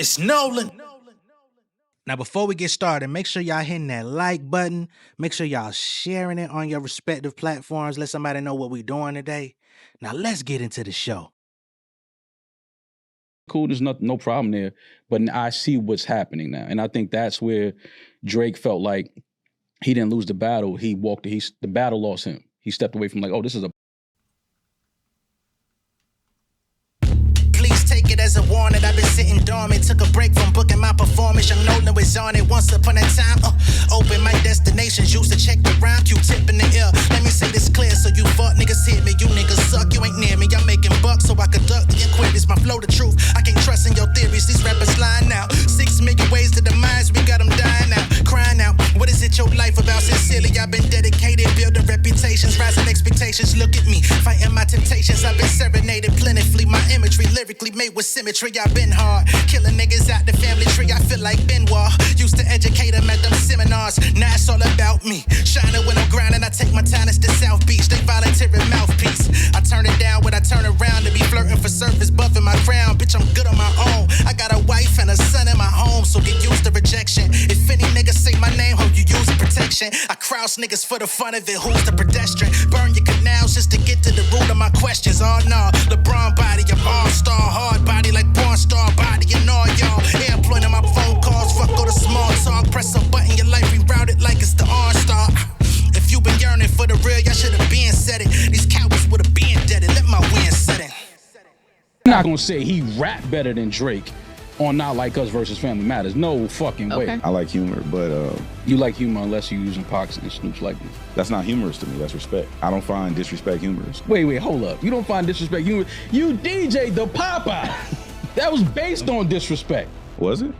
It's Nolan. Now, before we get started, make sure y'all hitting that like button. Make sure y'all sharing it on your respective platforms. Let somebody know what we're doing today. Now, let's get into the show. Cool, there's no problem there. But I see what's happening now. And I think that's where Drake felt like he didn't lose the battle. The battle lost him. He stepped away from like, oh, this is a... Take it as a warning. I've been sitting dormant. Took a break from booking my performance. Young Nolan was on it once upon a time. Open my destinations. Used to check the rhyme. Q-tip in the air. Let me say this clear so you fuck niggas hit me. You niggas suck. You ain't near me. I'm making bucks so I can duck the inquiries. My flow the truth. I can't trust in your theories. These rappers lying now. 6 million ways to the minds. We got them dying out. Crying out. What is it your life about? Sincerely, I've been dedicated. Building reputations. Rising expectations. Look at me. Fighting my temptations. I've been serenaded plentifully. My imagery lyrically made with symmetry, I've been hard. Killing niggas out the family tree, I feel like Benoit. Used to educate them at them seminars. Now it's all about me. Shining when I'm grinding, I take my talents to South Beach. They voluntary mouthpiece. I turn it down when I turn around to be flirting for surface, buffing my crown. Bitch, I'm good on my own. I got a wife and a son in my home, so get used to rejection. If any niggas say my name, hope you use protection. I crouse niggas for the fun of it, who's the pedestrian? Burn your canals just to get to the root of my questions. Oh no, LeBron body, I'm all-star, hard body like porn star body and all y'all. Airplane on my phone calls, fuck all the small talk. Press a button, your life rerouted like it's the OnStar. If you been yearning for the real, y'all should have been said it. These cowards would have been dead. Let my win set it. I'm not gonna say he rap better than Drake on Not Like Us versus Family Matters. No fucking way. I like humor, but you like humor unless you're using Pox and Snoop's likeness. That's not humorous to me. That's respect. I don't find disrespect humorous. Wait, hold up. You don't find disrespect humorous? You DJ the Papa. That was based on disrespect. Was it?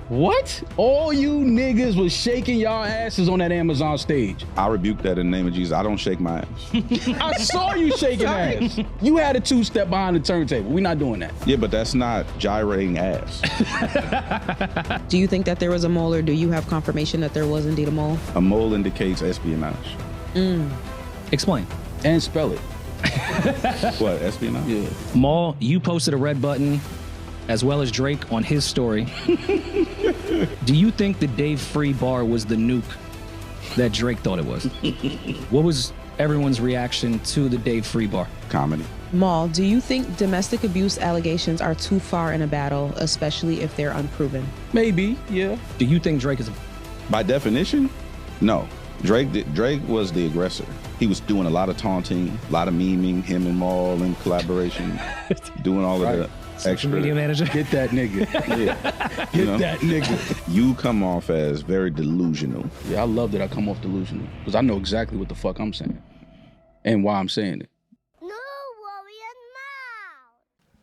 What? All you niggas was shaking y'all asses on that Amazon stage. I rebuke that in the name of Jesus. I don't shake my ass. I saw you shaking ass. You had a 2-step behind the turntable. We're not doing that. Yeah, but that's not gyrating ass. Do you think that there was a mole, or do you have confirmation that there was indeed a mole? A mole indicates espionage. Explain. And spell it. What, espionage? Yeah. Maul, you posted a red button, as well as Drake on his story. Do you think the Dave Free bar was the nuke that Drake thought it was? What was everyone's reaction to the Dave Free bar? Comedy. Maul, do you think domestic abuse allegations are too far in a battle, especially if they're unproven? Maybe, yeah. Do you think Drake is a... By definition, no. Drake was the aggressor. He was doing a lot of taunting, a lot of memeing, him and Maul in collaboration, doing all of the extra. Media manager? Get that nigga. Yeah. Get that nigga. You come off as very delusional. Yeah, I love that I come off delusional because I know exactly what the fuck I'm saying and why I'm saying it.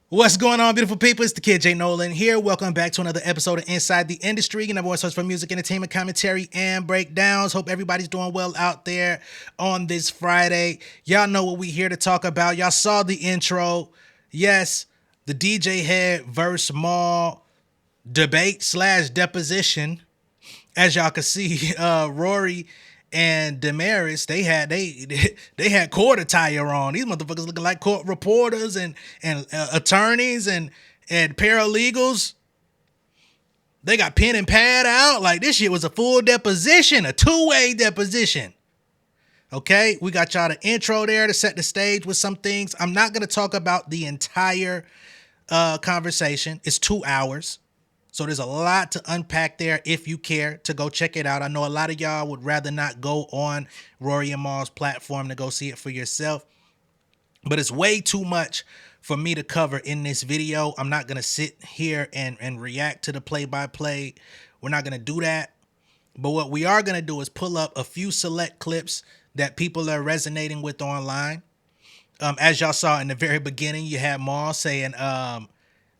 What's going on, beautiful people? It's the kid J Nolan here. Welcome back to another episode of Inside the Industry, your number one source for music, entertainment, commentary, and breakdowns. Hope everybody's doing well out there on this Friday. Y'all know what we here to talk about. Y'all saw the intro. Yes, the DJ Head versus Maul debate / deposition. As y'all can see, Rory and Damaris, they had court attire on. These motherfuckers looking like court reporters and attorneys and paralegals. They got pen and pad out. Like, this shit was a full deposition, a 2-way deposition. Okay, we got y'all the intro there to set the stage with some things. I'm not going to talk about the entire conversation. It's 2 hours. So there's a lot to unpack there if you care to go check it out. I know a lot of y'all would rather not go on Rory and Maul's platform to go see it for yourself. But it's way too much for me to cover in this video. I'm not going to sit here and react to the play-by-play. We're not going to do that. But what we are going to do is pull up a few select clips that people are resonating with online. As y'all saw in the very beginning, you had Maul saying...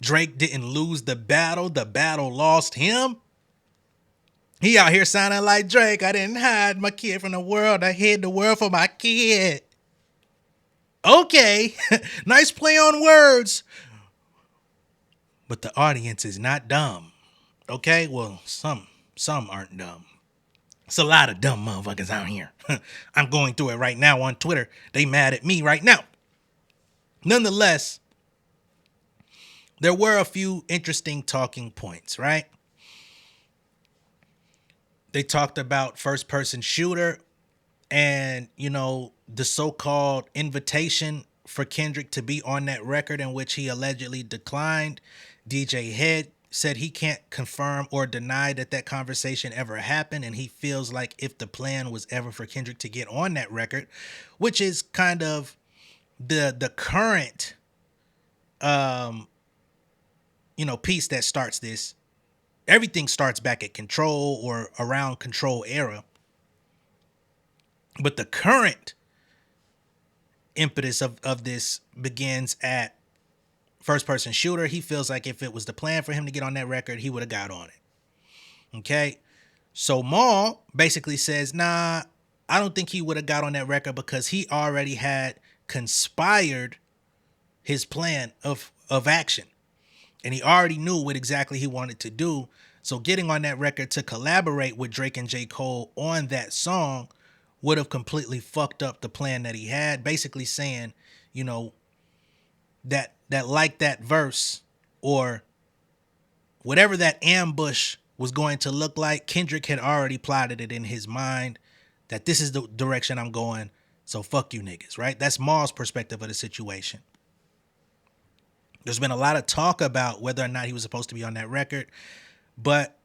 Drake didn't lose the battle lost him. He out here sounding like Drake. I didn't hide my kid from the world. I hid the world for my kid. Okay, nice play on words. But the audience is not dumb. Okay, well, some aren't dumb. It's a lot of dumb motherfuckers out here. I'm going through it right now on Twitter. They mad at me right now. Nonetheless, there were a few interesting talking points, right? They talked about first person shooter and, the so-called invitation for Kendrick to be on that record, in which he allegedly declined. DJ Head said he can't confirm or deny that conversation ever happened, and he feels like if the plan was ever for Kendrick to get on that record, which is kind of the current piece that starts this. Everything starts back at Control or around Control era. But the current impetus of this begins at first person shooter. He feels like if it was the plan for him to get on that record, he would have got on it. Okay. So Maul basically says, nah, I don't think he would have got on that record because he already had conspired his plan of action. And he already knew what exactly he wanted to do. So getting on that record to collaborate with Drake and J. Cole on that song would have completely fucked up the plan that he had. Basically saying, that like that verse or whatever that ambush was going to look like, Kendrick had already plotted it in his mind that this is the direction I'm going. So fuck you niggas, right? That's Maul's perspective of the situation. There's been a lot of talk about whether or not he was supposed to be on that record, but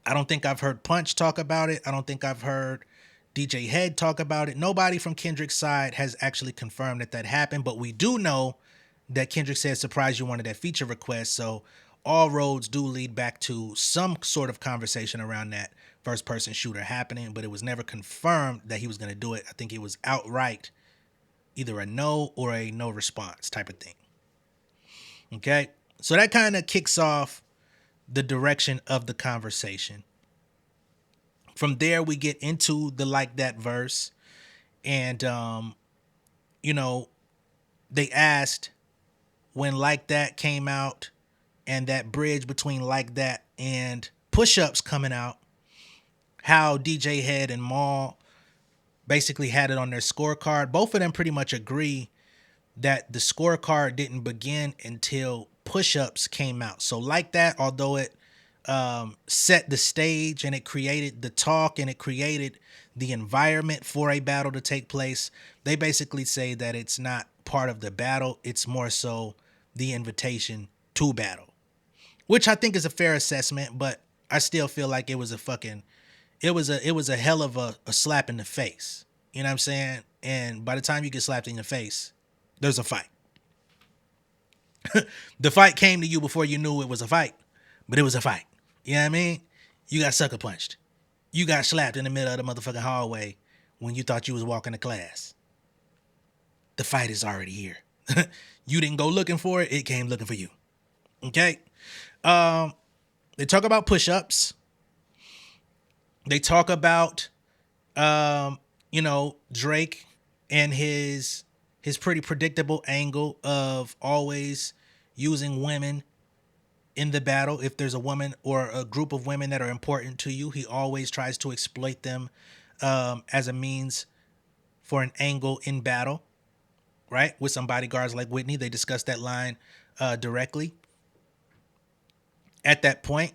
I don't think I've heard Punch talk about it. I don't think I've heard DJ Head talk about it. Nobody from Kendrick's side has actually confirmed that happened, but we do know that Kendrick said, surprise, you wanted that feature request. So all roads do lead back to some sort of conversation around that first person shooter happening, but it was never confirmed that he was going to do it. I think it was outright either a no or a no response type of thing. Okay, so that kind of kicks off the direction of the conversation. From there, we get into the like that verse, and they asked when like that came out, and that bridge between like that and push-ups coming out, how DJ Head and Maul basically had it on their scorecard. Both of them pretty much agree that the scorecard didn't begin until push-ups came out. So like that, although it set the stage and it created the talk and it created the environment for a battle to take place, they basically say that it's not part of the battle. It's more so the invitation to battle, which I think is a fair assessment, but I still feel like it was a hell of a slap in the face. You know what I'm saying? And by the time you get slapped in the face, there's a fight. The fight came to you before you knew it was a fight, but it was a fight. You know what I mean? You got sucker punched. You got slapped in the middle of the motherfucking hallway when you thought you was walking to class. The fight is already here. You didn't go looking for it. It came looking for you. Okay? They talk about push-ups. They talk about, Drake and his pretty predictable angle of always using women in the battle. If there's a woman or a group of women that are important to you, he always tries to exploit them as a means for an angle in battle, right? With some bodyguards like Whitney, they discussed that line directly. At that point,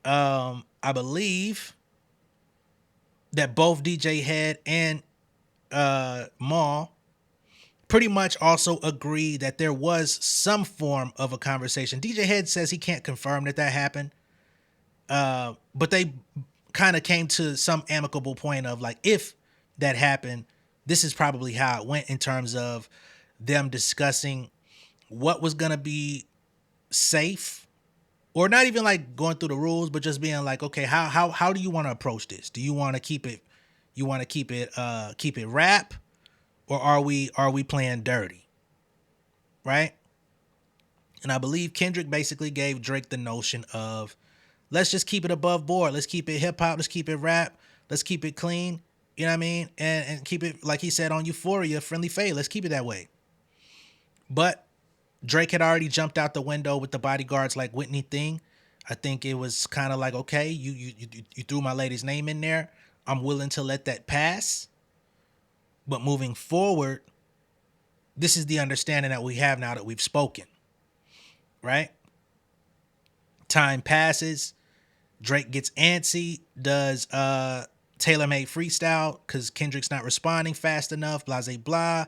I believe that both DJ Head and Maul pretty much also agree that there was some form of a conversation. DJ Head says he can't confirm that happened, but they kind of came to some amicable point of like, if that happened, this is probably how it went in terms of them discussing what was going to be safe, or not even like going through the rules, but just being like, okay, how do you want to approach this? Do you want to keep it, keep it rap, or are we playing dirty? Right? And I believe Kendrick basically gave Drake the notion of, let's just keep it above board. Let's keep it hip hop. Let's keep it rap. Let's keep it clean. You know what I mean? And keep it, like he said on Euphoria, friendly fade. Let's keep it that way. But Drake had already jumped out the window with the bodyguards like Whitney thing. I think it was kind of like, okay, you threw my lady's name in there. I'm willing to let that pass. But moving forward, this is the understanding that we have now that we've spoken. Right? Time passes. Drake gets antsy, does Tailor Made freestyle because Kendrick's not responding fast enough, blah, blah, blah.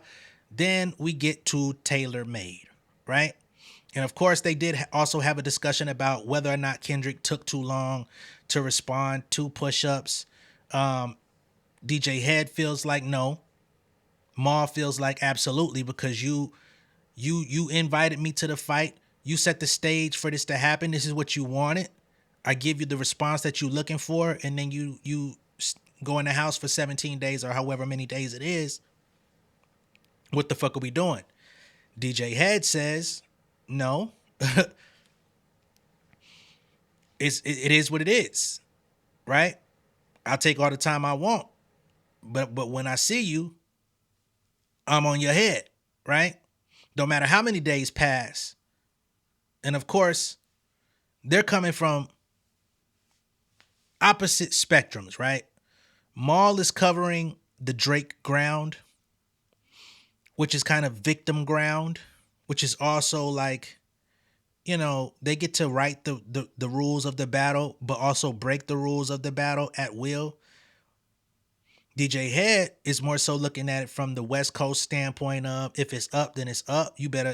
Then we get to Tailor Made, right? And of course, they did also have a discussion about whether or not Kendrick took too long to respond to push-ups. DJ Head feels like no. Maul feels like absolutely, because you invited me to the fight. You set the stage for this to happen. This is what you wanted. I give you the response that you're looking for, and then you go in the house for 17 days or however many days it is. What the fuck are we doing? DJ Head says, no. It is what it is, right? I'll take all the time I want, but when I see you, I'm on your head, right? No matter how many days pass. And of course, they're coming from opposite spectrums, right? Maul is covering the Drake ground, which is kind of victim ground, which is also like, you know, they get to write the rules of the battle, but also break the rules of the battle at will. DJ Head is more so looking at it from the West Coast standpoint of, if it's up, then it's up. You better,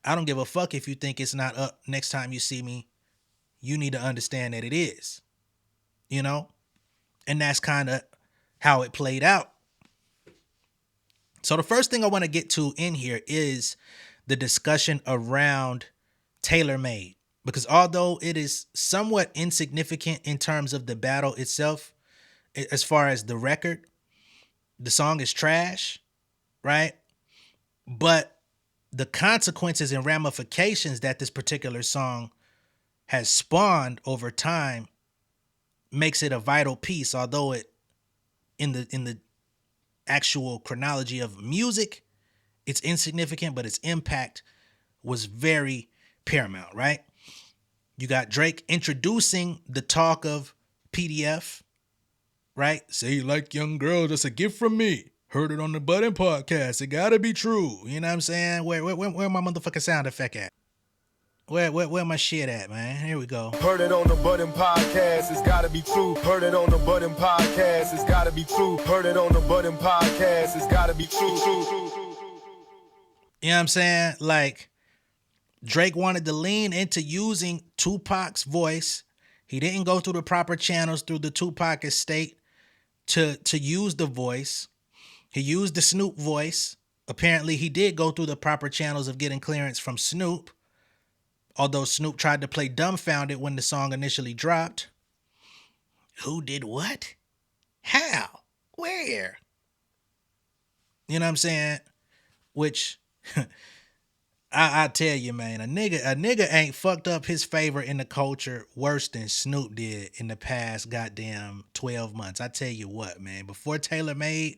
I don't give a fuck if you think it's not up next time you see me. You need to understand that it is, you know? And that's kind of how it played out. So the first thing I want to get to in here is the discussion around Tailor Made, because although it is somewhat insignificant in terms of the battle itself, as far as the record, the song is trash, right? But the consequences and ramifications that this particular song has spawned over time makes it a vital piece, although it in the actual chronology of music, it's insignificant, but its impact was very paramount, right? You got Drake introducing the talk of PDF, right? Say you like young girls, that's a gift from me. Heard it on the Button podcast. It gotta be true. You know what I'm saying? Where my motherfucking sound effect at? Where my shit at, man? Here we go. Heard it on the Button podcast, it's gotta be true. Heard it on the Button podcast, it's gotta be true. Heard it on the Button podcast, it's gotta be true. You know what I'm saying? Like, Drake wanted to lean into using Tupac's voice. He didn't go through the proper channels through the Tupac estate to use the voice. He used the Snoop voice. Apparently, he did go through the proper channels of getting clearance from Snoop, although Snoop tried to play dumbfounded when the song initially dropped. Who did what? How? Where? You know what I'm saying? Which... I tell you, man, a nigga ain't fucked up his favor in the culture worse than Snoop did in the past goddamn 12 months. I tell you what, man, before Tailor Made,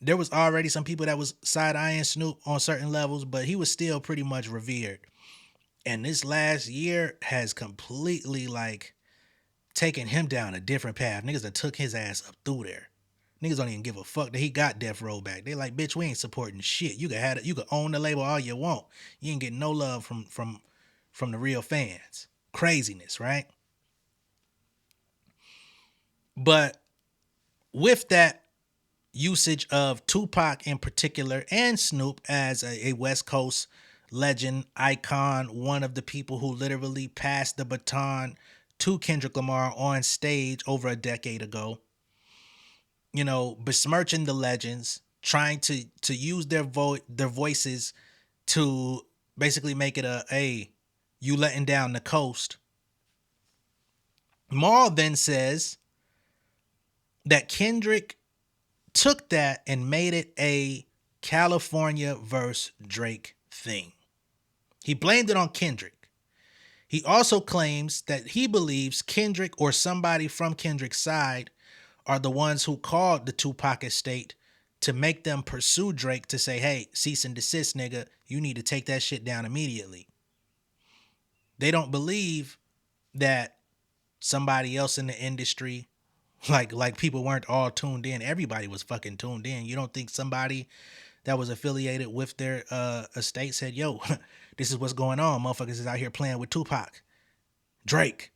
there was already some people that was side-eyeing Snoop on certain levels, but he was still pretty much revered. And this last year has completely, like, taken him down a different path. Niggas that took his ass up through there. Niggas don't even give a fuck that he got Death Row back. They like, bitch, we ain't supporting shit. You could own the label all you want. You ain't getting no love from the real fans. Craziness, right? But with that usage of Tupac in particular and Snoop as a West Coast legend, icon, one of the people who literally passed the baton to Kendrick Lamar on stage over a decade ago, you know, besmirching the legends, trying to use their voices to basically make it a you letting down the coast. Maul then says that Kendrick took that and made it a California versus Drake thing. He blamed it on Kendrick. He also claims that he believes Kendrick or somebody from Kendrick's side are the ones who called the Tupac estate to make them pursue Drake to say, hey, cease and desist, nigga. You need to take that shit down immediately. They don't believe that somebody else in the industry, like people weren't all tuned in. Everybody was fucking tuned in. You don't think somebody that was affiliated with their estate said, yo, this is what's going on. Motherfuckers is out here playing with Tupac. Drake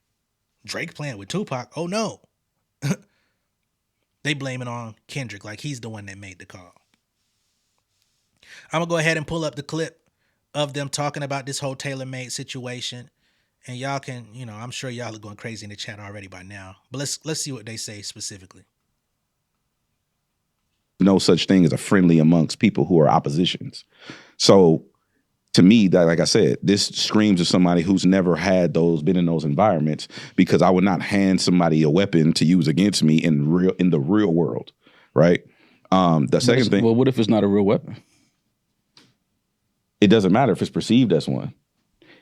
playing with Tupac. Oh no. They blame it on Kendrick like he's the one that made the call. I'm gonna go ahead and pull up the clip of them talking about this whole Tailor Made situation. And y'all can, I'm sure y'all are going crazy in the chat already by now. But let's see what they say specifically. No such thing as a friendly amongst people who are oppositions. So to me, that, like I said, this screams of somebody who's never been in those environments, because I would not hand somebody a weapon to use against me in the real world, right? The second thing. Well, what if it's not a real weapon? It doesn't matter if it's perceived as one.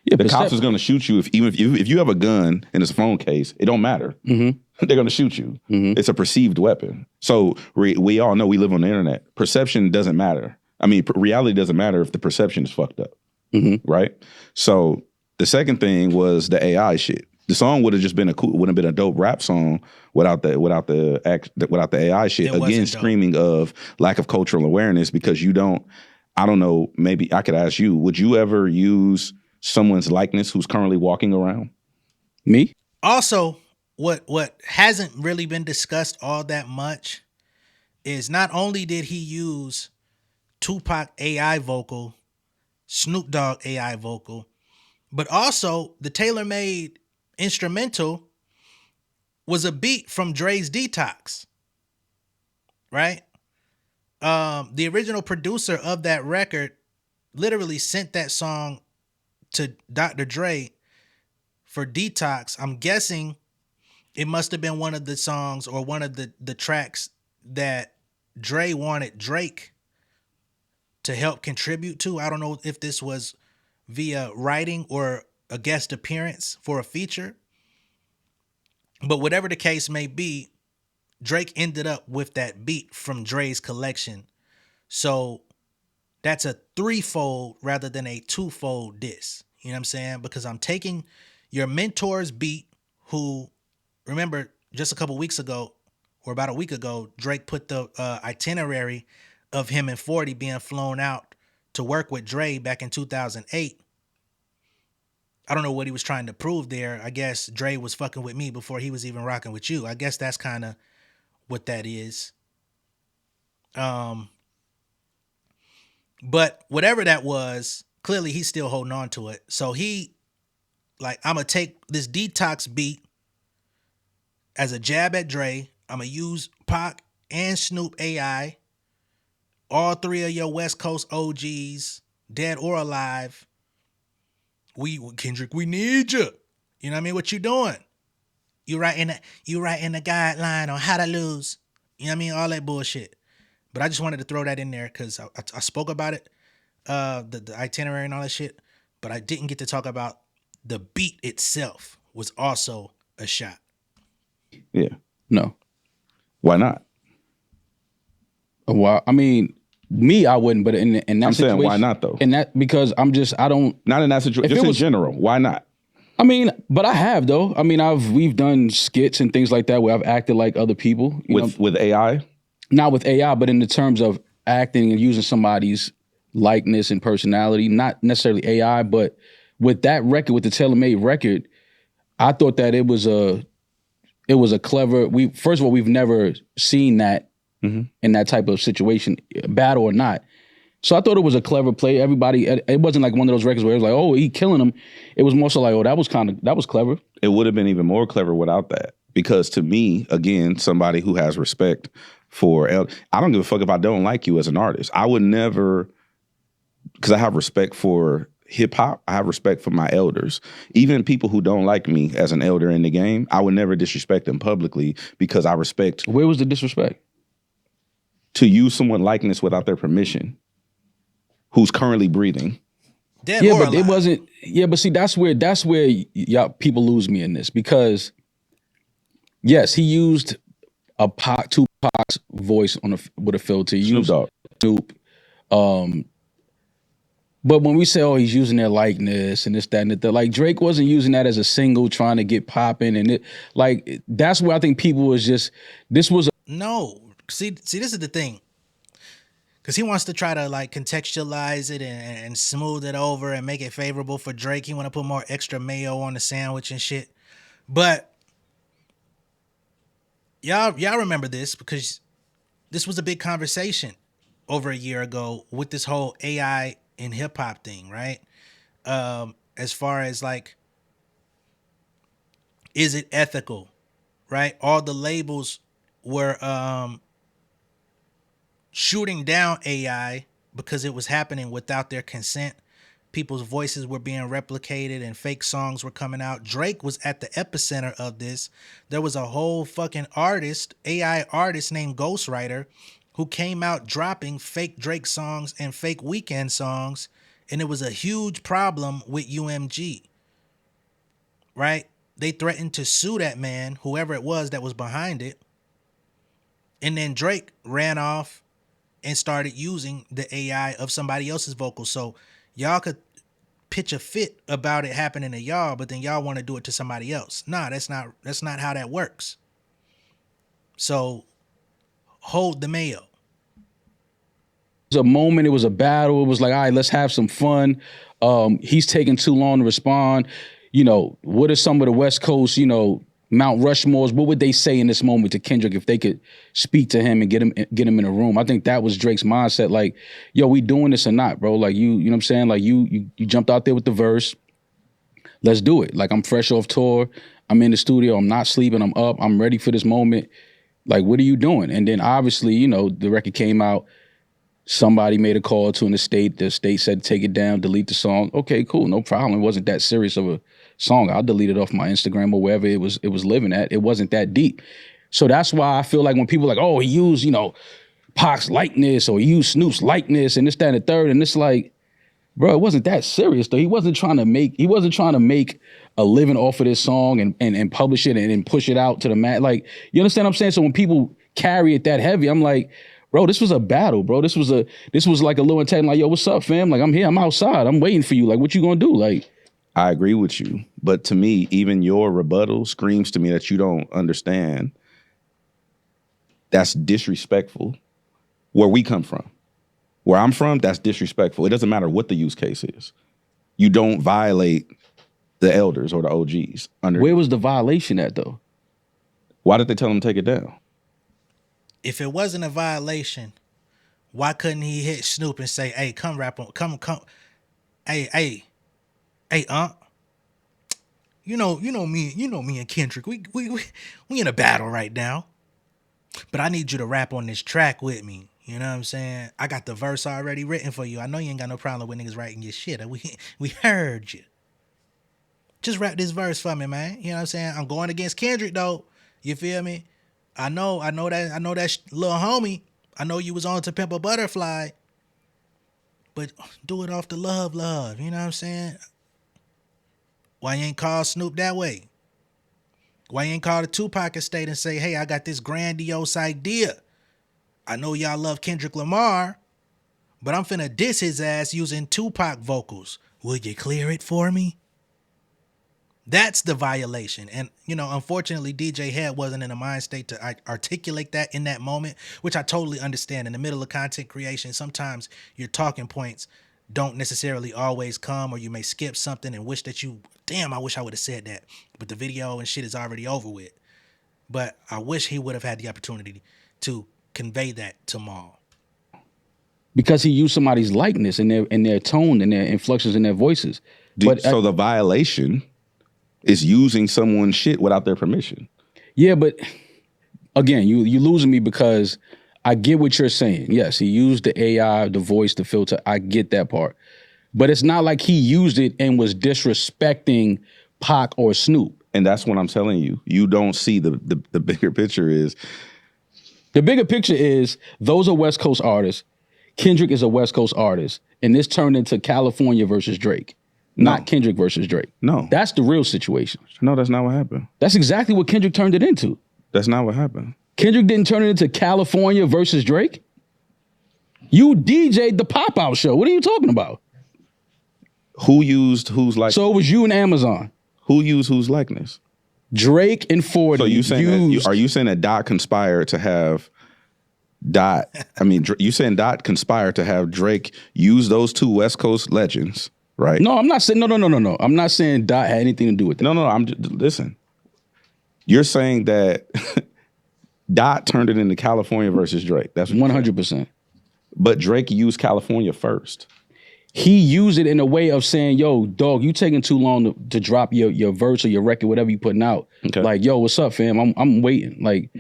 Yeah, the cops is going to shoot you if you have a gun and it's a phone case. It don't matter. Mm-hmm. They're going to shoot you. Mm-hmm. It's a perceived weapon. So we all know we live on the internet. Perception doesn't matter. I mean, reality doesn't matter if the perception is fucked up, right? So the second thing was the AI shit. The song would have just been would have been a dope rap song without the AI shit. Again, screaming of lack of cultural awareness, because you don't. I don't know. Maybe I could ask you: would you ever use someone's likeness who's currently walking around? Me? Also, what hasn't really been discussed all that much is not only did he use Tupac AI vocal, Snoop Dogg AI vocal, but also the Tailor Made instrumental was a beat from Dre's Detox, right? The original producer of that record literally sent that song to Dr. Dre for Detox. I'm guessing it must have been one of the songs or one of the tracks that Dre wanted Drake to help contribute to. I don't know if this was via writing or a guest appearance for a feature. But whatever the case may be, Drake ended up with that beat from Dre's collection. So that's a threefold rather than a twofold diss. You know what I'm saying? Because I'm taking your mentor's beat, who, remember, just a couple weeks ago, or about a week ago, Drake put the itinerary of him and 40 being flown out to work with Dre back in 2008. I don't know what he was trying to prove there. I guess Dre was fucking with me before he was even rocking with you. I guess that's kind of what that is. But whatever that was, clearly he's still holding on to it. So I'm going to take this Detox beat as a jab at Dre. I'm going to use Pac and Snoop AI, all three of your West Coast OGs, dead or alive. Kendrick, we need you. You know what I mean? What you doing? You writing the guideline on how to lose. You know what I mean? All that bullshit. But I just wanted to throw that in there because I spoke about it, the itinerary and all that shit. But I didn't get to talk about the beat itself was also a shot. Yeah. No. Why not? Well, I mean, me, I wouldn't. But in that I'm situation, saying, why not though? In that, because I don't. Not in that situation. Just in general. Why not? I mean, but I have though. I mean, we've done skits and things like that where I've acted like other people. With AI? Not with AI, but in the terms of acting and using somebody's likeness and personality, not necessarily AI, but with that record, with the Tailor Made record, I thought that it was a clever. First of all, we've never seen that in that type of situation, battle or not. So I thought it was a clever play. Everybody, it wasn't like one of those records where it was like, oh, he killing him. It was more so like, oh, that was clever. It would have been even more clever without that. Because to me, again, somebody who has respect for, I don't give a fuck if I don't like you as an artist. I would never, because I have respect for hip hop. I have respect for my elders. Even people who don't like me as an elder in the game, I would never disrespect them publicly because I respect. Where was the disrespect? To use someone's likeness without their permission, who's currently breathing. Dead yeah, or but alive. it wasn't. Yeah, but see, that's where y'all people lose me in this, because yes, he used Tupac's voice with a filter. He used Snoop. But when we say, oh, he's using their likeness and this, that, and that, like Drake wasn't using that as a single trying to get popping, and that's where I think people was just, this was. No, see, this is the thing. Because he wants to try to like contextualize it and smooth it over and make it favorable for Drake. He want to put more extra mayo on the sandwich and shit. But y'all remember this because this was a big conversation over a year ago with this whole AI in hip hop thing, right? As far as like, is it ethical, right? All the labels were shooting down AI because it was happening without their consent. People's voices were being replicated and fake songs were coming out. Drake was at the epicenter of this. There was a whole fucking artist, AI artist named Ghostwriter, who came out dropping fake Drake songs and fake Weeknd songs. And it was a huge problem with UMG, right? They threatened to sue that man, whoever it was that was behind it. And then Drake ran off and started using the AI of somebody else's vocals. So y'all could pitch a fit about it happening to y'all, but then y'all want to do it to somebody else. Nah, that's not how that works. So hold the mayo. It was a moment, it was a battle. It was like, all right, let's have some fun. He's taking too long to respond. You know, what are some of the West Coast, you know, Mount Rushmores? What would they say in this moment to Kendrick if they could speak to him and get him in a room? I think that was Drake's mindset. Like, yo, we doing this or not, bro? Like, you know what I'm saying? Like, you jumped out there with the verse. Let's do it. Like, I'm fresh off tour. I'm in the studio. I'm not sleeping. I'm up. I'm ready for this moment. Like, what are you doing? And then obviously, you know, the record came out. Somebody made a call to an estate. The estate said, take it down, delete the song. Okay, cool, no problem. It wasn't that serious of a song. I'll delete it off my Instagram or wherever it was living at. It wasn't that deep. So that's why I feel like when people are like, oh, he used, you know, Pac's likeness or he used Snoop's likeness and this, that, and the third. And it's like, bro, it wasn't that serious though. He wasn't trying to make a living off of this song and publish it and push it out to the mat. Like, you understand what I'm saying? So when people carry it that heavy, I'm like, bro, this was a battle, bro. This was like a little intent, like, yo, what's up, fam? Like, I'm here, I'm outside, I'm waiting for you. Like, what you gonna do? Like, I agree with you. But to me, even your rebuttal screams to me that you don't understand. That's disrespectful. Where we come from. Where I'm from, that's disrespectful. It doesn't matter what the use case is. You don't violate the elders or the OGs. Where was the violation at, though? Why did they tell him to take it down? If it wasn't a violation, why couldn't he hit Snoop and say, hey, come rap on, come, hey, you know me and Kendrick, we in a battle right now, but I need you to rap on this track with me. You know what I'm saying? I got the verse already written for you. I know you ain't got no problem with niggas writing your shit. We heard you. Just rap this verse for me, man. You know what I'm saying? I'm going against Kendrick though. You feel me? I know that little homie. I know you was on To Pimp a Butterfly, but do it off the love. You know what I'm saying? Why you ain't call Snoop that way? Why you ain't call the Tupac estate and say, hey, I got this grandiose idea. I know y'all love Kendrick Lamar, but I'm finna diss his ass using Tupac vocals. Will you clear it for me? That's the violation. And, you know, unfortunately, DJ Head wasn't in a mind state to articulate that in that moment, which I totally understand. In the middle of content creation, sometimes your talking points don't necessarily always come, or you may skip something and wish that I wish I would have said that. But the video and shit is already over with. But I wish he would have had the opportunity to convey that to Maul. Because he used somebody's likeness and their tone and their inflections in their voices. So the violation is using someone's shit without their permission. Yeah, but again, you losing me because I get what you're saying. Yes, he used the AI, the voice, the filter. I get that part. But it's not like he used it and was disrespecting Pac or Snoop. And that's what I'm telling you. You don't see the bigger picture is. The bigger picture is those are West Coast artists. Kendrick is a West Coast artist. And this turned into California versus Drake. Not Kendrick versus Drake. No. That's the real situation. No, that's not what happened. That's exactly what Kendrick turned it into. That's not what happened. Kendrick didn't turn it into California versus Drake. You DJ'd the pop-out show. What are you talking about? Who used whose likeness? So it was you and Amazon. Who used whose likeness? Drake and 40. So you saying are you saying that Dot conspired to have Dot? I mean, you saying Dot conspired to have Drake use those two West Coast legends, right? No, I'm not saying no. I'm not saying Dot had anything to do with that. No. Listen. You're saying that Dot turned it into California versus Drake. That's what 100%. But Drake used California first. He used it in a way of saying, yo, dog, you taking too long to drop your verse or your record, whatever you putting out. Okay. Like, yo, what's up, fam? I'm waiting. Like,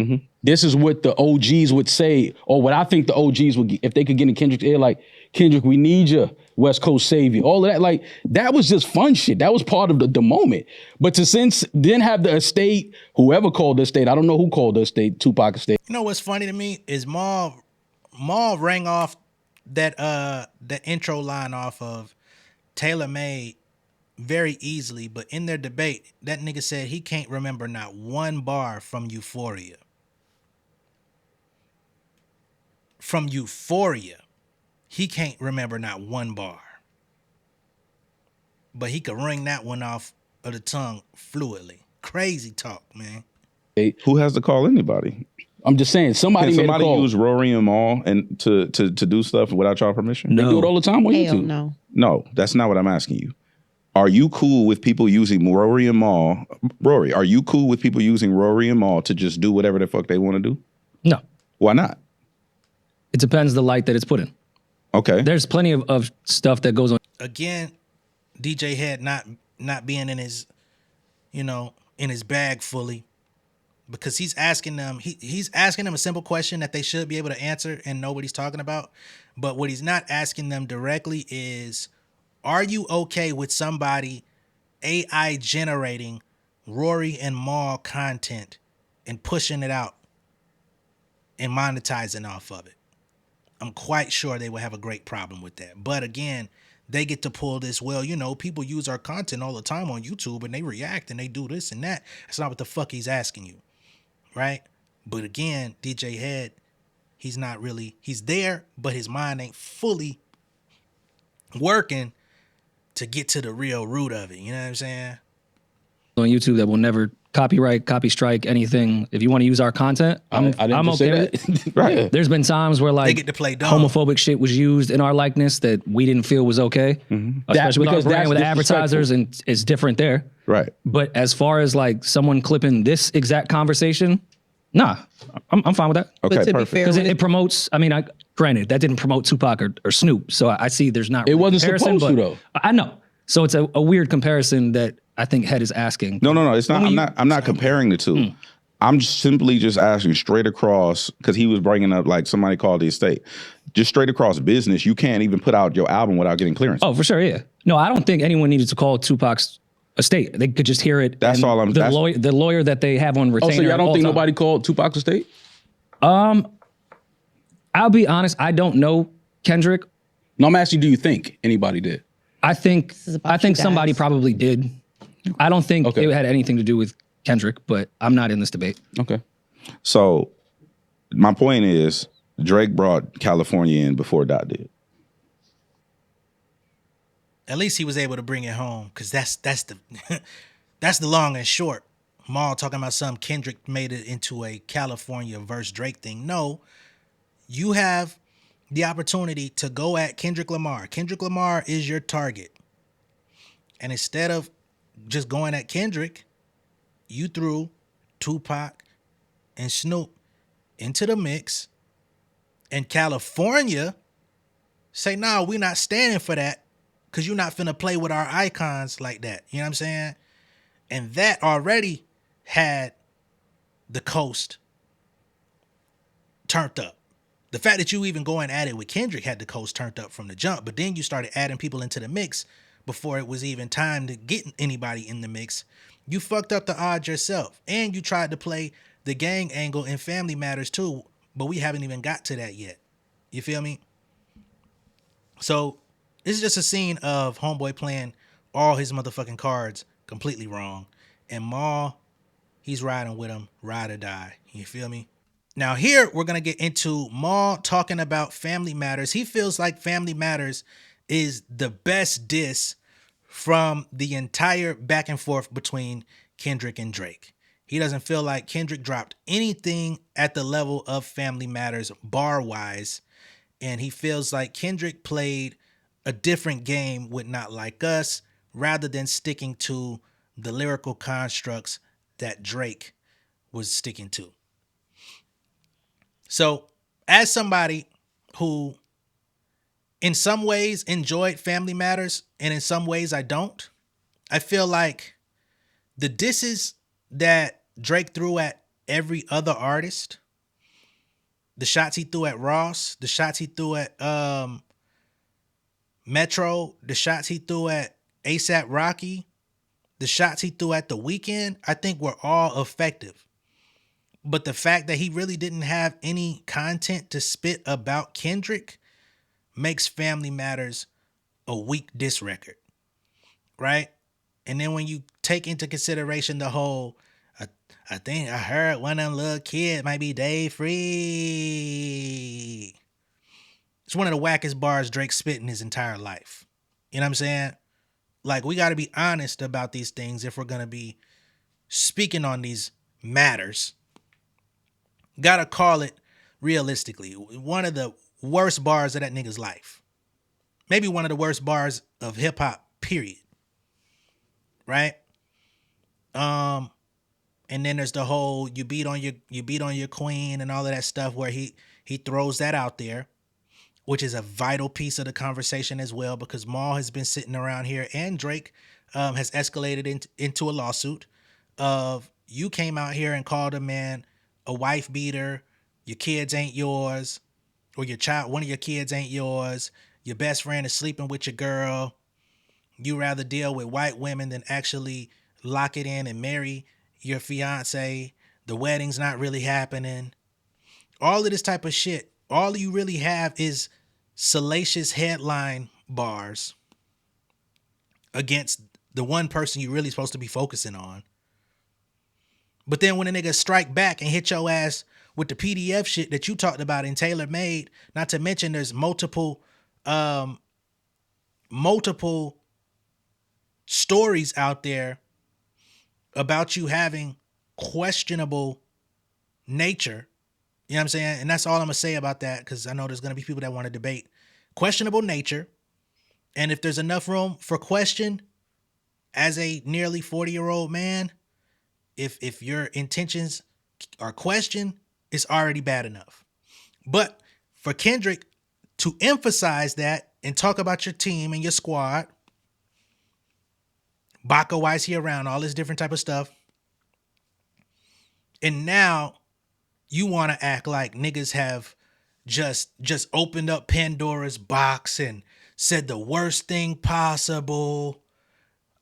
this is what the OGs would say, or what I think the OGs would, if they could get in Kendrick's ear, like, Kendrick, we need you, West Coast savior. All of that, like, that was just fun shit. That was part of the moment. But to then have the estate, whoever called the estate, I don't know who called the estate, Tupac estate. You know what's funny to me is Maul rang off that intro line off of Tailor Made very easily, but in their debate, that nigga said he can't remember not one bar from Euphoria. From Euphoria, he can't remember not one bar. But he could ring that one off of the tongue fluidly. Crazy talk, man. Who has to call anybody? I'm just saying, somebody Can made a somebody call. use Rory and Maul and to do stuff without y'all permission? They do it all the time on Hell YouTube. no. No, that's not what I'm asking you. Are you cool with people using Rory and Maul? Rory, are you cool with people using Rory and Maul to just do whatever the fuck they want to do? No. Why not? It depends the light that it's put in. Okay. There's plenty of stuff that goes on. Again, DJ Head not being in his, in his bag fully, because he's asking them he's asking them a simple question that they should be able to answer and know what he's talking about. But what he's not asking them directly is, are you okay with somebody AI generating Rory and Maul content and pushing it out and monetizing off of it? I'm quite sure they would have a great problem with that. But again, they get to pull this, people use our content all the time on YouTube and they react and they do this and that. That's not what the fuck he's asking you, right? But again, DJ Head, he's there, but his mind ain't fully working to get to the real root of it. You know what I'm saying? On YouTube that will never copyright, copy strike, anything. If you want to use our content, I'm okay with it. Right. There's been times where They get to play dumb. homophobic shit was used in our likeness that we didn't feel was okay. Especially with our because brand that's with advertisers, and it's different there. Right. But as far as like someone clipping this exact conversation, nah, I'm fine with that. Okay, But to be perfect. fair, Because when it promotes, granted, that didn't promote Tupac or Snoop. So I see there's not really wasn't comparison, supposed to, but though. I know. So it's a weird comparison that I think Head is asking. No, it's not. I'm not comparing the two. I'm simply just asking straight across, because he was bringing up like somebody called the estate. Just straight across business, you can't even put out your album without getting clearance. Oh, for sure, yeah. No, I don't think anyone needed to call Tupac's estate. They could just hear it. That's and all I'm- that's- The lawyer that they have on Oh, retainer. so y'all don't all think the time. nobody called Tupac's estate? I'll be honest. I don't know Kendrick. No, I'm asking, do you think anybody did? I think is about you somebody guys. probably did. I don't think Okay. it had anything to do with Kendrick, but I'm not in this debate. Okay. So my point is, Drake brought California in before Dot did. At least he was able to bring it home, because that's the that's the long and short. Maul talking about some Kendrick made it into a California versus Drake thing. No, you have the opportunity to go at Kendrick Lamar. Kendrick Lamar is your target. And instead of just going at Kendrick, you threw Tupac and Snoop into the mix. And California say, no, we're not standing for that, because you're not finna play with our icons like that. You know what I'm saying? And that already had the coast turned up. The fact that you even going at it with Kendrick had the coast turned up from the jump, but then you started adding people into the mix before it was even time to get anybody in the mix. You fucked up the odds yourself, and you tried to play the gang angle in Family Matters too, but we haven't even got to that yet. You feel me? So this is just a scene of Homeboy playing all his motherfucking cards completely wrong, and Maul, he's riding with him, ride or die. You feel me? Now here we're gonna get into Maul talking about Family Matters. He feels like Family Matters is the best diss from the entire back and forth between Kendrick and Drake. He doesn't feel like Kendrick dropped anything at the level of Family Matters bar-wise, and he feels like Kendrick played a different game with Not Like Us rather than sticking to the lyrical constructs that Drake was sticking to. So, as somebody who in some ways enjoyed Family Matters and in some ways I don't, I feel like the disses that Drake threw at every other artist, the shots he threw at Ross, the shots he threw at Metro, the shots he threw at ASAP Rocky, the shots he threw at The Weeknd, I think were all effective. But the fact that he really didn't have any content to spit about Kendrick makes Family Matters a weak diss record, right? And then when you take into consideration the whole, I think I heard one of them little kids might be Dave Free. It's one of the wackest bars Drake spit in his entire life. You know what I'm saying? Like, we got to be honest about these things if we're going to be speaking on these matters. Got to call it realistically. One of the worst bars of that nigga's life. Maybe one of the worst bars of hip hop, period. Right? And then there's the whole you beat on your queen and all of that stuff where he throws that out there, which is a vital piece of the conversation as well, because Maul has been sitting around here and Drake has escalated into a lawsuit of you came out here and called a man a wife beater, your kids ain't yours, or one of your kids ain't yours, your best friend is sleeping with your girl, you rather deal with white women than actually lock it in and marry your fiance, the wedding's not really happening. All of this type of shit, all you really have is salacious headline bars against the one person you're really supposed to be focusing on. But then when a nigga strike back and hit your ass with the PDF shit that you talked about in Tailor Made, not to mention there's multiple stories out there about you having questionable nature. You know what I'm saying? And that's all I'm going to say about that, because I know there's going to be people that want to debate questionable nature. And if there's enough room for question as a nearly 40-year-old man, if your intentions are questioned, it's already bad enough. But for Kendrick to emphasize that and talk about your team and your squad, Baca, why is he around? All this different type of stuff. And now you want to act like niggas have just opened up Pandora's box and said the worst thing possible.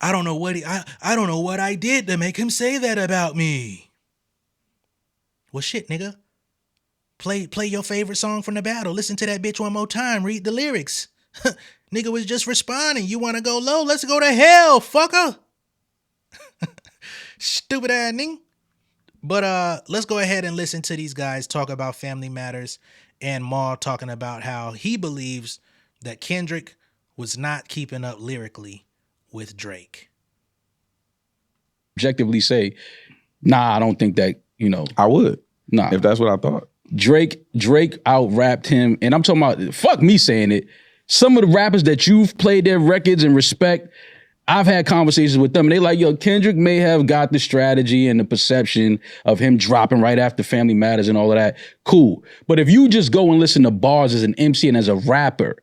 I don't know what I did to make him say that about me. Well, shit, nigga. Play your favorite song from the battle. Listen to that bitch one more time. Read the lyrics. Nigga was just responding. You want to go low? Let's go to hell, fucker. Stupid ass nigga. But let's go ahead and listen to these guys talk about Family Matters and Maul talking about how he believes that Kendrick was not keeping up lyrically with Drake. Objectively say, nah, I don't think that, I would. Nah. If that's what I thought. Drake out-rapped him, and I'm talking about, fuck me saying it, some of the rappers that you've played their records and respect, I've had conversations with them, and they like, yo, Kendrick may have got the strategy and the perception of him dropping right after Family Matters and all of that. Cool. But if you just go and listen to bars as an MC and as a rapper,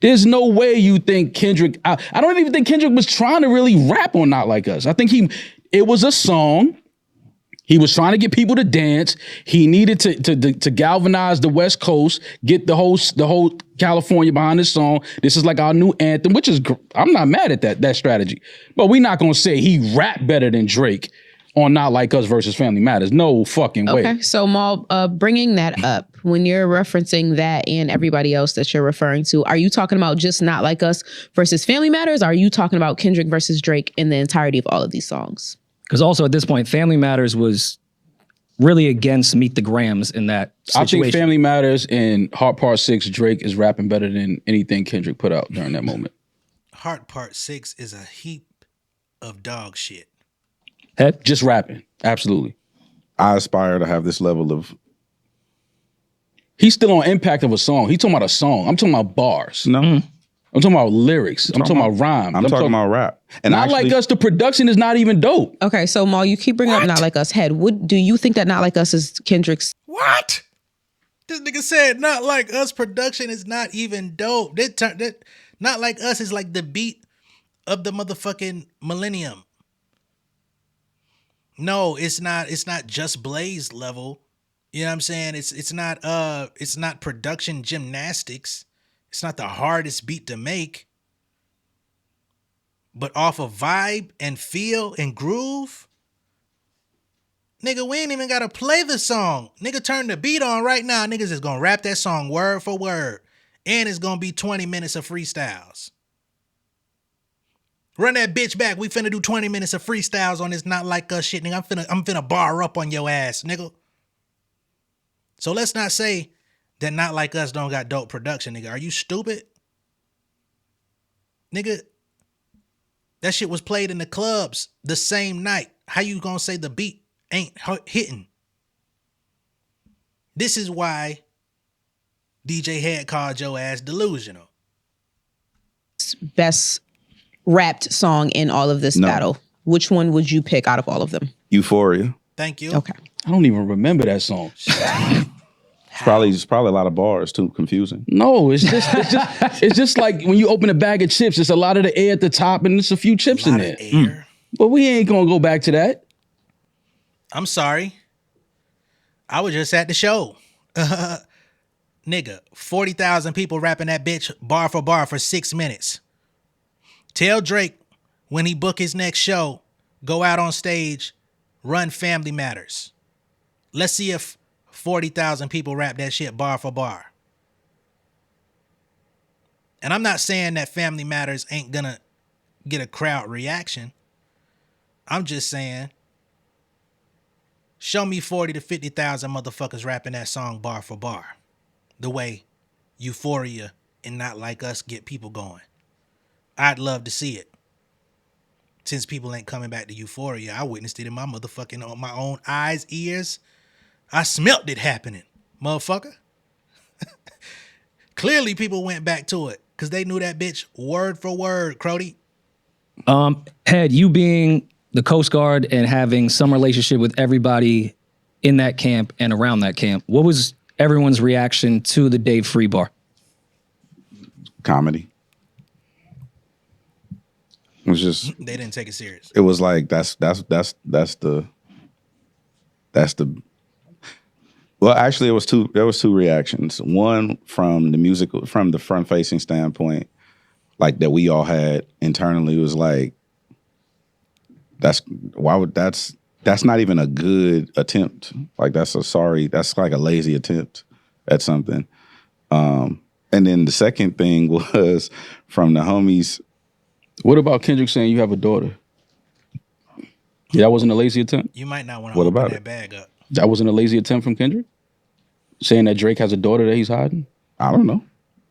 there's no way you think Kendrick, I don't even think Kendrick was trying to really rap on Not Like Us. I think it was a song. He was trying to get people to dance. He needed to galvanize the West Coast, get the whole California behind this song. This is like our new anthem, which is, I'm not mad at that strategy. But we're not going to say he rapped better than Drake on Not Like Us versus Family Matters. No fucking way. Okay, so Maul, bringing that up, when you're referencing that and everybody else that you're referring to, are you talking about just Not Like Us versus Family Matters? Or are you talking about Kendrick versus Drake in the entirety of all of these songs? Because also at this point, Family Matters was really against Meet the Grams in that situation. I think Family Matters and Heart Part 6, Drake is rapping better than anything Kendrick put out during that moment. Heart Part 6 is a heap of dog shit. Head? Just rapping. Absolutely. I aspire to have this level of... He's still on impact of a song. He's talking about a song. I'm talking about bars. No. I'm talking about lyrics. I'm talking about rhymes. I'm talking about rap. And Not actually, Like Us, the production is not even dope. Okay, so Maul, you keep bringing up Not Like Us. Head, what do you think that Not Like Us is Kendrick's? What? This nigga said Not Like Us production is not even dope. That Not Like Us is like the beat of the motherfucking millennium. No, it's not. It's not just Blaze level. You know what I'm saying? It's not production gymnastics. It's not the hardest beat to make. But off of vibe and feel and groove, nigga, we ain't even gotta play the song. Nigga, turn the beat on right now. Niggas is gonna rap that song word for word. And it's gonna be 20 minutes of freestyles. Run that bitch back. We finna do 20 minutes of freestyles on this Not Like Us shit, nigga. I'm finna bar up on your ass, nigga. So let's not say that Not Like Us don't got dope production, nigga. Are you stupid? Nigga, that shit was played in the clubs the same night. How you gonna say the beat ain't hitting? This is why DJ Head called your ass delusional. Best rapped song in all of this battle? Which one would you pick out of all of them? Euphoria. Thank you. Okay. I don't even remember that song. It's probably a lot of bars too. Confusing. No, it's just like when you open a bag of chips, it's a lot of the air at the top and there's a few chips in there. Air. But we ain't gonna go back to that. I'm sorry. I was just at the show. Nigga, 40,000 people rapping that bitch bar for 6 minutes. Tell Drake when he book his next show, go out on stage, run Family Matters. Let's see if 40,000 people rap that shit bar for bar. And I'm not saying that Family Matters ain't gonna get a crowd reaction. I'm just saying, show me 40 to 50,000 motherfuckers rapping that song bar for bar. The way Euphoria and Not Like Us get people going. I'd love to see it. Since people ain't coming back to Euphoria, I witnessed it in my my own eyes, ears. I smelt it happening, motherfucker. Clearly people went back to it because they knew that bitch word for word, Crody. Head, you being the Coast Guard and having some relationship with everybody in that camp and around that camp, what was everyone's reaction to the Dave Free bar? Comedy. It was just They didn't take it serious. It was like that's the well, actually there was two reactions. One from the front facing standpoint, like that we all had internally, was like that's not even a good attempt. Like that's like a lazy attempt at something. And then the second thing was from the homies. What about Kendrick saying you have a daughter? Yeah, that wasn't a lazy attempt? You might not want to open that bag up. That wasn't a lazy attempt from Kendrick? Saying that Drake has a daughter that he's hiding? I don't know.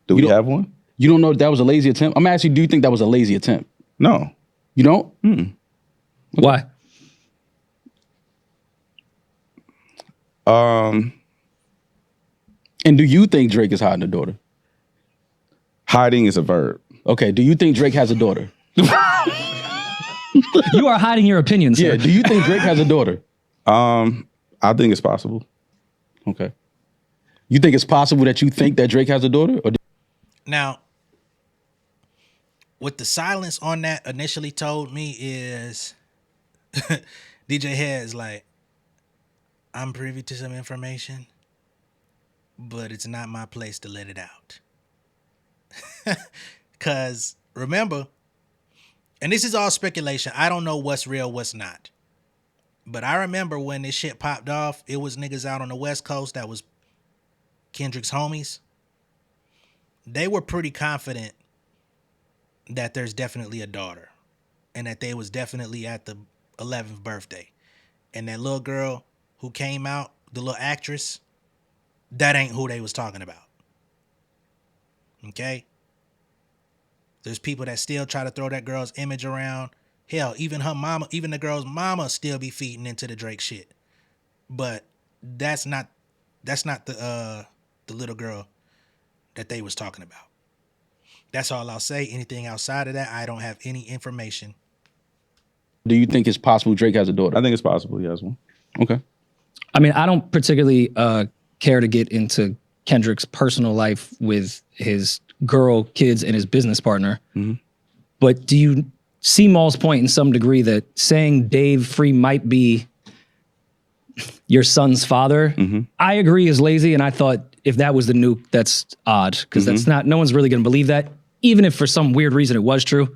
Do we have one? You don't know if that was a lazy attempt? I'm asking you, do you think that was a lazy attempt? No. You don't? Why? And do you think Drake is hiding a daughter? Hiding is a verb. Okay, do you think Drake has a daughter? You are hiding your opinions. Yeah, do you think Drake has a daughter? I think it's possible. Okay. You think it's possible that you think that Drake has a daughter? Now, what the silence on that initially told me is DJ Head is like, I'm privy to some information, but it's not my place to let it out. Because remember, and this is all speculation, I don't know what's real, what's not. But I remember when this shit popped off, it was niggas out on the West Coast that was Kendrick's homies. They were pretty confident that there's definitely a daughter and that they was definitely at the 11th birthday. And that little girl who came out, the little actress, that ain't who they was talking about. Okay? There's people that still try to throw that girl's image around. Hell, even her mama, even the girl's mama still be feeding into the Drake shit. But that's not the little girl that they was talking about. That's all I'll say. Anything outside of that, I don't have any information. Do you think it's possible Drake has a daughter? I think it's possible he has one. Okay. I mean, I don't particularly care to get into Kendrick's personal life with his girl, kids, and his business partner. But do you see Maul's point in some degree that saying Dave Free might be your son's father, I agree is lazy. And I thought if that was the nuke, that's odd because that's not, no one's really going to believe that. Even if for some weird reason it was true.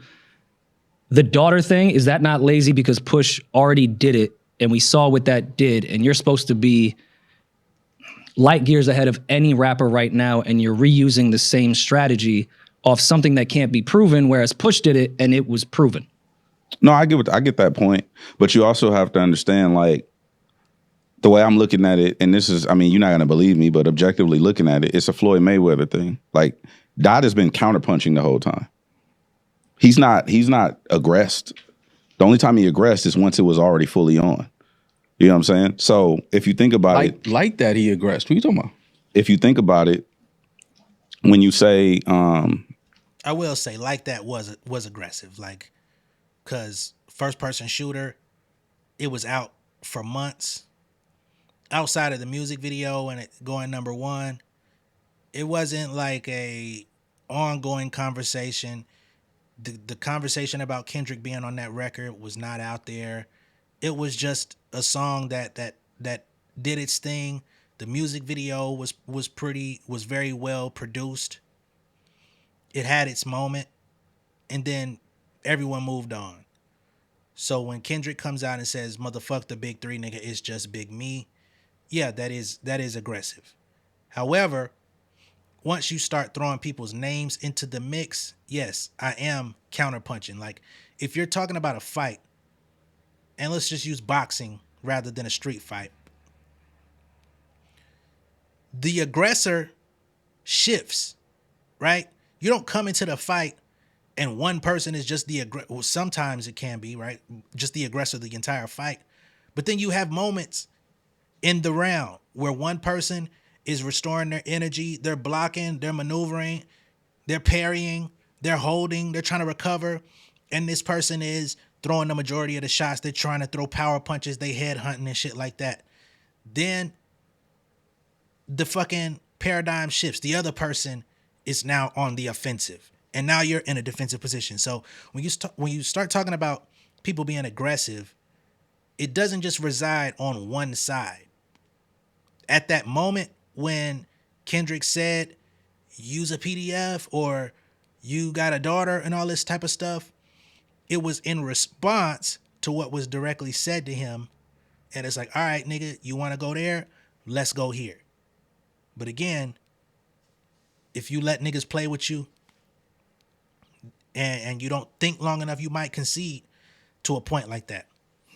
The daughter thing, is that not lazy because Push already did it and we saw what that did and you're supposed to be light years ahead of any rapper right now and you're reusing the same strategy off something that can't be proven, whereas Push did it and it was proven. No, I get that point, but you also have to understand, like, the way I'm looking at it, and this is, I mean, you're not gonna believe me, but objectively looking at it, it's a Floyd Mayweather thing. Like, Dot has been counterpunching the whole time. He's not aggressed. The only time he aggressed is once it was already fully on. You know what I'm saying? So if you think about it, like that, he aggressed. What are you talking about? If you think about it, when you say, I will say, like that was aggressive, like, because first person shooter, it was out for months. Outside of the music video and it going number one, it wasn't like a ongoing conversation. The conversation about Kendrick being on that record was not out there. It was just a song that did its thing. The music video was very well produced. It had its moment, and then everyone moved on. So when Kendrick comes out and says, "Motherfuck the big three, nigga, it's just big me," yeah, that is aggressive. However, once you start throwing people's names into the mix, yes, I am counterpunching. Like, if you're talking about a fight, and let's just use boxing rather than a street fight, the aggressor shifts, right? You don't come into the fight and one person is just the aggressor. Well, sometimes it can be, right? Just the aggressor the entire fight. But then you have moments in the round where one person is restoring their energy, they're blocking, they're maneuvering, they're parrying, they're holding, they're trying to recover, and this person is throwing the majority of the shots. They're trying to throw power punches, they head hunting and shit like that. Then the fucking paradigm shifts. The other person is now on the offensive, and now you're in a defensive position. So when you start talking about people being aggressive, it doesn't just reside on one side. At that moment when Kendrick said, use a PDF or you got a daughter and all this type of stuff, it was in response to what was directly said to him. And it's like, all right, nigga, you want to go there? Let's go here. But again, if you let niggas play with you and you don't think long enough, you might concede to a point like that.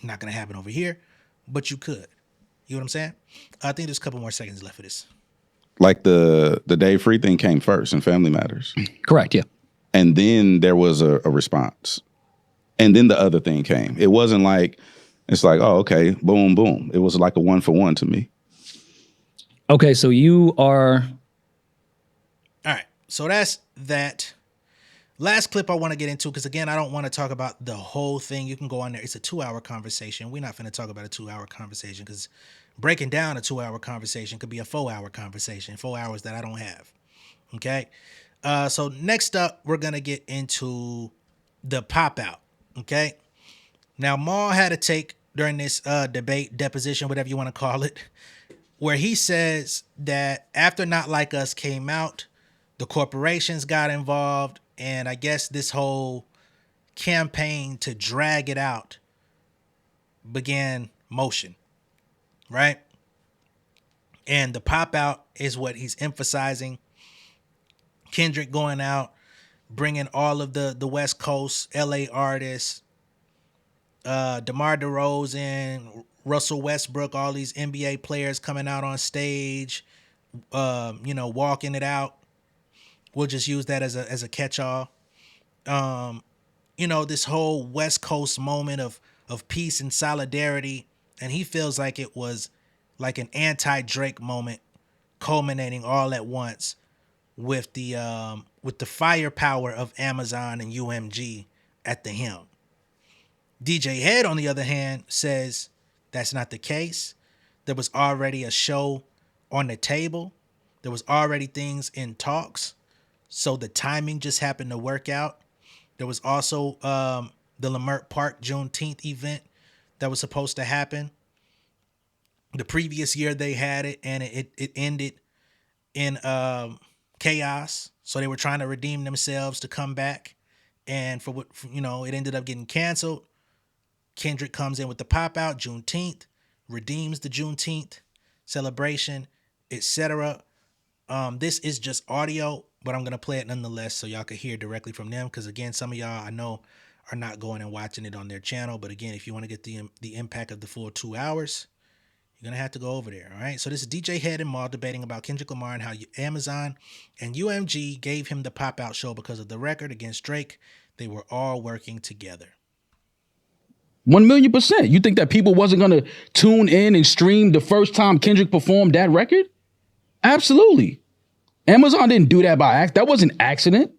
Not going to happen over here, but you could. You know what I'm saying? I think there's a couple more seconds left for this. like the Dave Free thing came first in Family Matters. Correct, yeah. And then there was a response. And then the other thing came. It wasn't like, it's like, oh, okay, boom, boom. It was like a 1-for-1 to me. Okay, so you are... All right, so that's that. Last clip I want to get into, because again, I don't want to talk about the whole thing. You can go on there. It's a 2-hour conversation. We're not going to talk about a 2-hour conversation, because breaking down a 2-hour conversation could be a 4-hour conversation, 4 hours that I don't have. Okay? So next up, we're going to get into the pop out. Okay? Now, Maul had a take during this debate, deposition, whatever you want to call it, where he says that after Not Like Us came out, the corporations got involved, and I guess this whole campaign to drag it out began motion, right? And the pop out is what he's emphasizing. Kendrick going out, bringing all of the West Coast LA artists, DeMar DeRozan, Russell Westbrook, all these NBA players coming out on stage, walking it out. We'll just use that as a catch-all. This whole West Coast moment of peace and solidarity, and he feels like it was like an anti-Drake moment culminating all at once with the firepower of Amazon and UMG at the helm. DJ Head, on the other hand, says that's not the case. There was already a show on the table. There was already things in talks. So the timing just happened to work out. There was also the Lamert Park Juneteenth event that was supposed to happen. The previous year they had it, and it ended in chaos. So they were trying to redeem themselves to come back. And it ended up getting canceled. Kendrick comes in with the pop out Juneteenth, redeems the Juneteenth celebration, etc. This is just audio, but I'm gonna play it nonetheless so y'all can hear directly from them. Because again, some of y'all I know are not going and watching it on their channel. But again, if you want to get the impact of the full 2 hours, you're gonna have to go over there. All right. So this is DJ Head and Maul debating about Kendrick Lamar and how Amazon and UMG gave him the pop out show because of the record against Drake. They were all working together. 1,000,000%. You think that people wasn't going to tune in and stream the first time Kendrick performed that record? Absolutely. Amazon didn't do that by accident. That wasn't accident.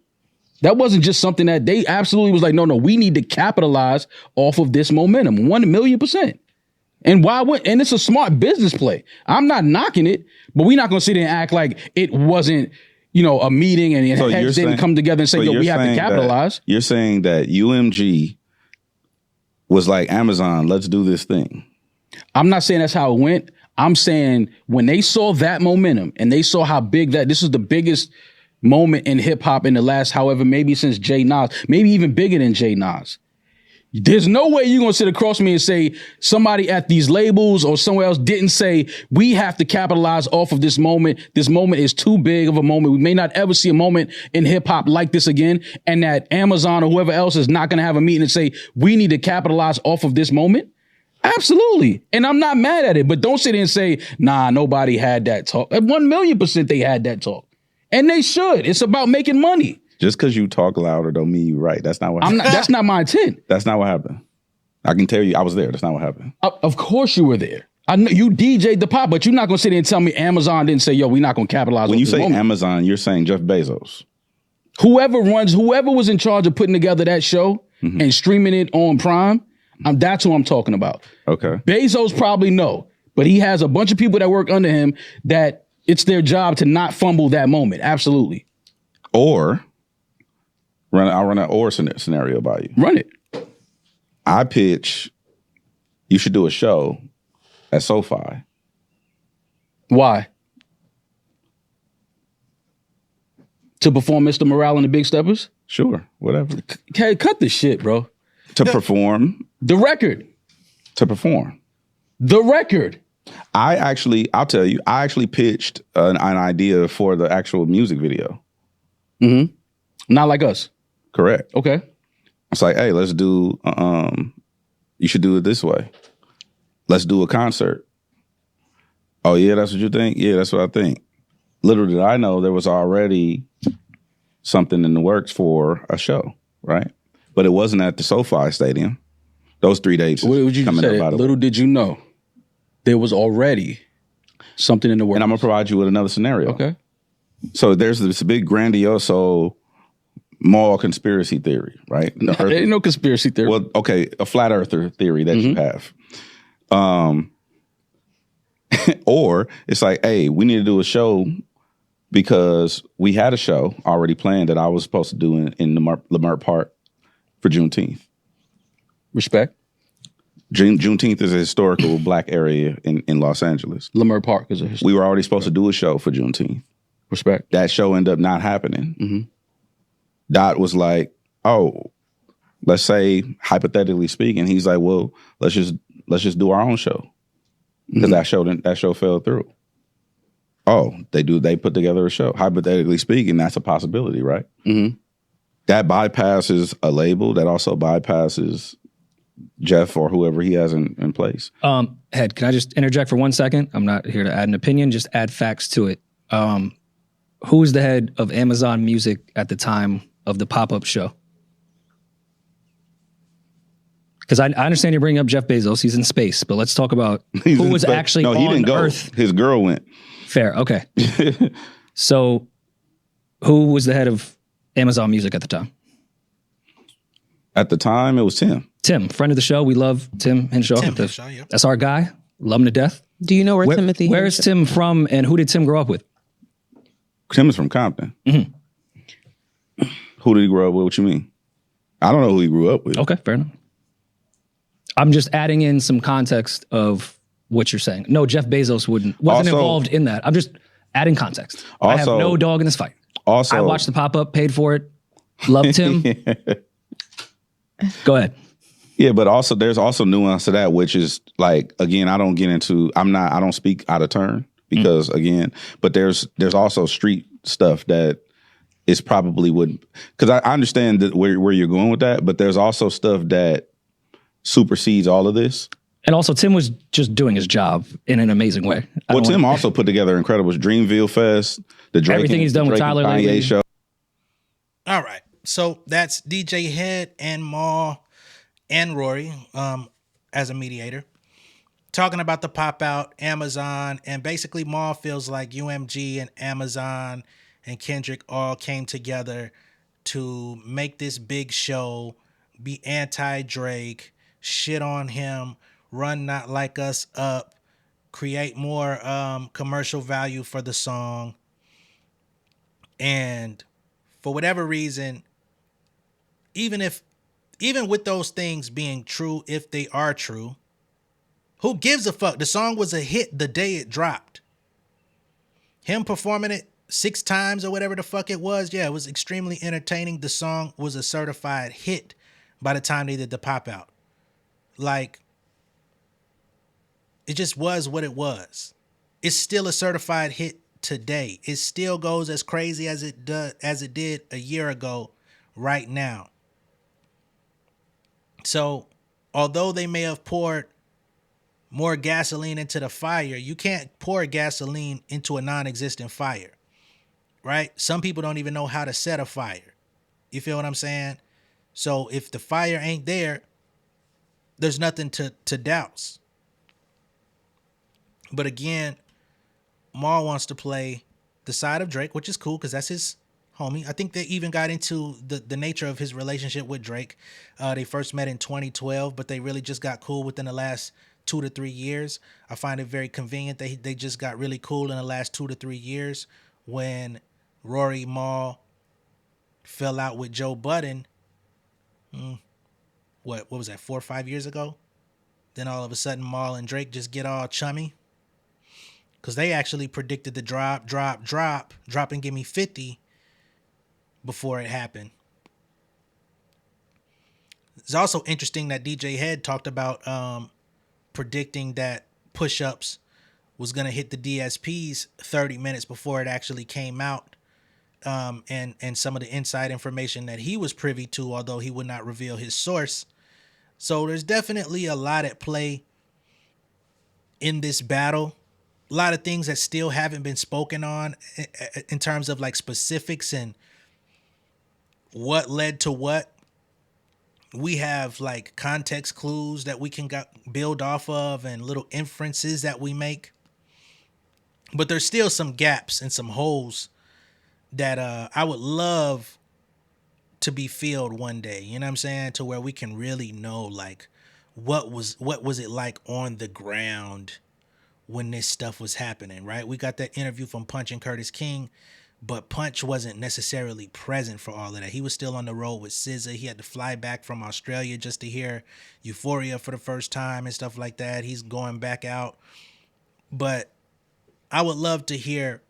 That wasn't just something that they absolutely was like, no, we need to capitalize off of this momentum. 1,000,000%. And and it's a smart business play. I'm not knocking it, but we're not going to sit there and act like it wasn't, a meeting and heads didn't come together and say, we have to capitalize. You're saying that UMG was like, Amazon, let's do this thing. I'm not saying that's how it went. I'm saying when they saw that momentum and they saw how big this is the biggest moment in hip hop in the last, however, maybe since J Nas, maybe even bigger than J Nas. There's no way you're going to sit across me and say somebody at these labels or somewhere else didn't say, we have to capitalize off of this moment. This moment is too big of a moment. We may not ever see a moment in hip hop like this again. And that Amazon or whoever else is not going to have a meeting and say, we need to capitalize off of this moment. Absolutely. And I'm not mad at it, but don't sit there and say, nah, nobody had that talk. At 1,000,000% they had that talk. And they should. It's about making money. Just because you talk louder don't mean you're right. That's not what happened. That's not my intent. That's not what happened. I can tell you I was there. That's not what happened. Of course you were there. I know you DJ'd the pop, but you're not going to sit there and tell me Amazon didn't say, yo, we're not going to capitalize when on you this say moment. Amazon, you're saying Jeff Bezos. Whoever was in charge of putting together that show and streaming it on Prime, that's who I'm talking about. Okay. Bezos probably no, but he has a bunch of people that work under him that it's their job to not fumble that moment. Absolutely. Or I'll run an or scenario by you. Run it. I pitch, you should do a show at SoFi. Why? To perform Mr. Morale and the Big Steppers? Sure, whatever. Okay, cut the shit, bro. To perform. The record. To perform. The record. I'll tell you, I actually pitched an idea for the actual music video. Mm-hmm. Not like us. Correct. Okay. It's like, hey, let's do, you should do it this way. Let's do a concert. Oh, yeah, that's what you think? Yeah, that's what I think. Little did I know there was already something in the works for a show, right? But it wasn't at the SoFi Stadium. Those 3 days. What would you say? Little did you know there was already something in the works. And I'm going to provide you with another scenario. Okay. So there's this big grandiose moral conspiracy theory, right? There ain't no conspiracy theory. Well, okay, a flat earther theory that you have. Or it's like, hey, we need to do a show because we had a show already planned that I was supposed to do in Lamert Park for Juneteenth. Respect. Juneteenth is a historical black area in Los Angeles. Lamert Park is a historical. We were already supposed to do a show for Juneteenth. Respect. That show ended up not happening. Mm-hmm. Dot was like, oh, let's say, hypothetically speaking, he's like, well, let's just do our own show. Because that show fell through. Oh, they put together a show. Hypothetically speaking, that's a possibility, right? Mm-hmm. That bypasses a label. That also bypasses Jeff or whoever he has in place. Head, can I just interject for 1 second? I'm not here to add an opinion, just add facts to it. Who was the head of Amazon Music at the time of the pop-up show? Because I understand you're bringing up Jeff Bezos. He's in space, but let's talk about who was actually on he didn't go. Earth. His girl went. Fair, okay. So Who was the head of Amazon Music at the time? At the time, it was Tim. Tim, friend of the show. We love Tim Henshaw. Tim Henshaw, yeah. That's our guy. Love him to death. Do you know where Timothy? Where is Tim from, and who did Tim grow up with? Tim is from Compton. Who did he grow up with? What you mean? I don't know who he grew up with. Okay, fair enough. I'm just adding in some context of what you're saying. No, Jeff Bezos wasn't Also- involved in that. I'm just adding context. I have Also- no dog in this fight. Also, I watched the pop-up, paid for it, loved him. Go ahead. Yeah, but also there's also nuance to that, which is like, again, I don't speak out of turn because again, but there's also street stuff that is probably because I understand that where you're going with that, but there's also stuff that supersedes all of this. And also, Tim was just doing his job in an amazing way. Well, Tim also put together Incredibles, Dreamville Fest, the Drake Everything he's done with Drake and Tyler Kanye lately. show. All right. So that's DJ Head and Maul and Rory as a mediator. Talking about the pop out, Amazon, and basically Maul feels like UMG and Amazon and Kendrick all came together to make this big show, be anti-Drake, shit on him, run Not Like Us up, create more commercial value for the song. And for whatever reason, even with those things being true, if they are true, who gives a fuck? The song was a hit the day it dropped. Him performing it 6 times or whatever the fuck it was, yeah, it was extremely entertaining. The song was a certified hit by the time they did the pop out. Like, it just was what it was. It's still a certified hit today. It still goes as crazy as it did a year ago right now. So, although they may have poured more gasoline into the fire, you can't pour gasoline into a non-existent fire, right? Some people don't even know how to set a fire. You feel what I'm saying? So if the fire ain't there, there's nothing to douse. But again, Maul wants to play the side of Drake, which is cool because that's his homie. I think they even got into the nature of his relationship with Drake. They first met in 2012, but they really just got cool within the last 2 to 3 years. I find it very convenient that they just got really cool in the last 2 to 3 years when Rory Maul fell out with Joe Budden. What was that, 4 or 5 years ago? Then all of a sudden Maul and Drake just get all chummy. Because they actually predicted the drop and give me 50 before it happened. It's also interesting that DJ Head talked about predicting that push-ups was going to hit the DSPs 30 minutes before it actually came out. And some of the inside information that he was privy to, although he would not reveal his source. So there's definitely a lot at play in this battle. A lot of things that still haven't been spoken on in terms of like specifics and what led to what. We have like context clues that we can build off of and little inferences that we make. But there's still some gaps and some holes that I would love to be filled one day. You know what I'm saying? To where we can really know like what was it like on the ground when this stuff was happening, right? We got that interview from Punch and Curtis King, but Punch wasn't necessarily present for all of that. He was still on the road with SZA. He had to fly back from Australia just to hear Euphoria for the first time and stuff like that. He's going back out. But I would love to hear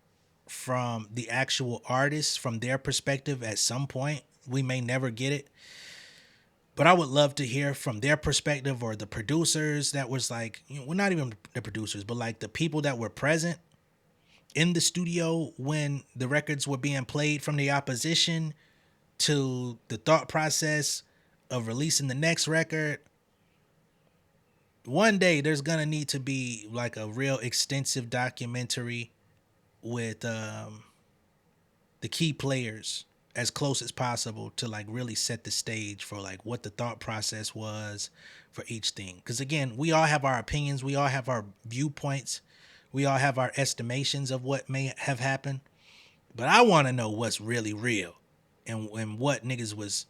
from the actual artists, from their perspective at some point. We may never get it. But I would love to hear from their perspective, or the producers that was like, well, not even the producers, but like the people that were present in the studio when the records were being played from the opposition, to the thought process of releasing the next record. One day there's going to need to be like a real extensive documentary with the key players as close as possible to like really set the stage for like what the thought process was for each thing. Because again, we all have our opinions. We all have our viewpoints. We all have our estimations of what may have happened. But I want to know what's really real and what niggas was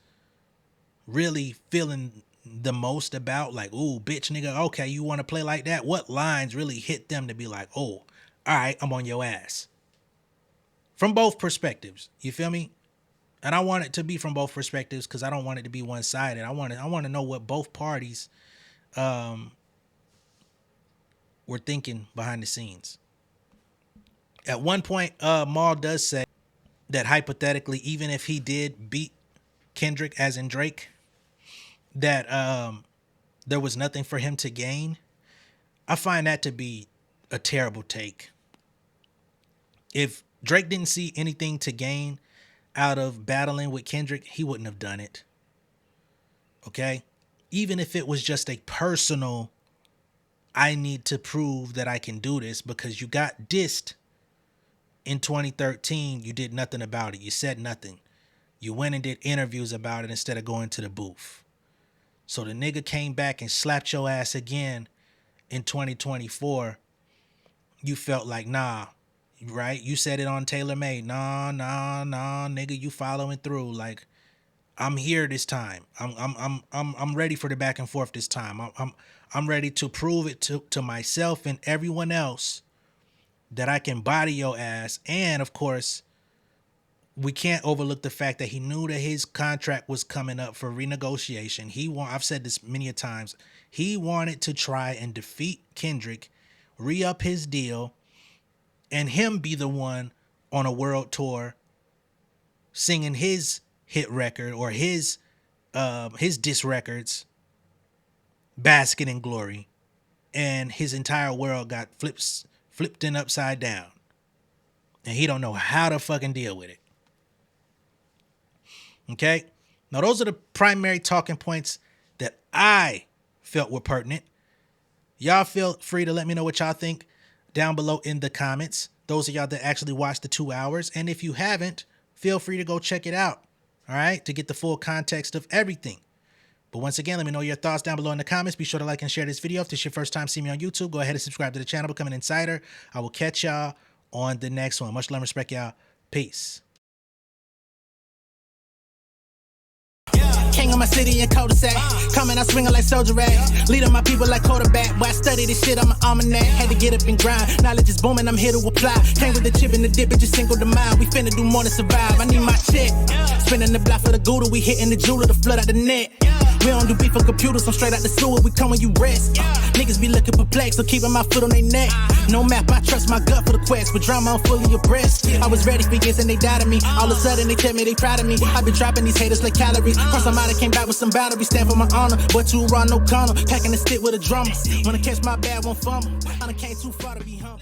really feeling the most about. Like, ooh, bitch, nigga, okay, you want to play like that? What lines really hit them to be like, oh, all right, I'm on your ass? From both perspectives, you feel me? And I want it to be from both perspectives because I don't want it to be one-sided. I want to know what both parties were thinking behind the scenes. At one point, Maul does say that hypothetically, even if he did beat Kendrick, as in Drake, that there was nothing for him to gain. I find that to be a terrible take. If Drake didn't see anything to gain out of battling with Kendrick, he wouldn't have done it. Okay? Even if it was just a personal, I need to prove that I can do this because you got dissed in 2013, you did nothing about it. You said nothing. You went and did interviews about it instead of going to the booth. So the nigga came back and slapped your ass again in 2024. You felt like, nah, right? You said it on Tailor Made. Nah, nigga, you following through. Like, I'm here this time. I'm ready for the back and forth this time. I'm ready to prove it to myself and everyone else that I can body your ass. And of course, we can't overlook the fact that he knew that his contract was coming up for renegotiation. I've said this many a times. He wanted to try and defeat Kendrick, re-up his deal, and him be the one on a world tour singing his hit record or his diss records, basking in glory, and his entire world got flipped and upside down. And he don't know how to fucking deal with it. Okay? Now, those are the primary talking points that I felt were pertinent. Y'all feel free to let me know what y'all think down below in the comments. Those of y'all that actually watched the 2 hours. And if you haven't, feel free to go check it out. All right? To get the full context of everything. But once again, let me know your thoughts down below in the comments. Be sure to like and share this video. If this is your first time seeing me on YouTube, go ahead and subscribe to the channel, become an insider. I will catch y'all on the next one. Much love and respect, y'all. Peace. King of my city and cul-de-sac. Coming out swinging like soldier rag. Leading my people like quarterback. Boy, I study this shit, I'm an almanac. Had to get up and grind. Knowledge is booming, I'm here to apply. Came with the chip and the dip, it just single the mind. We finna do more than survive. I need my check. Spinning the block for the Gouda. We hitting the jeweler to flood out the net. We don't do beef for computers, I'm straight out the sewer. We come when you rest. Niggas be looking perplexed, so keeping my foot on their neck. No map, I trust my gut for the quest. With drama, I'm fully abreast. I was ready for years and they doubted me. All of a sudden, they tell me they proud of me. I been dropping these haters like calories. Cross them out, I came back with some boundaries. Stand for my honor, but too raw, no corner. Packing the stick with a drummer. Wanna catch my bad, won't fumble. I done came too far to be humble.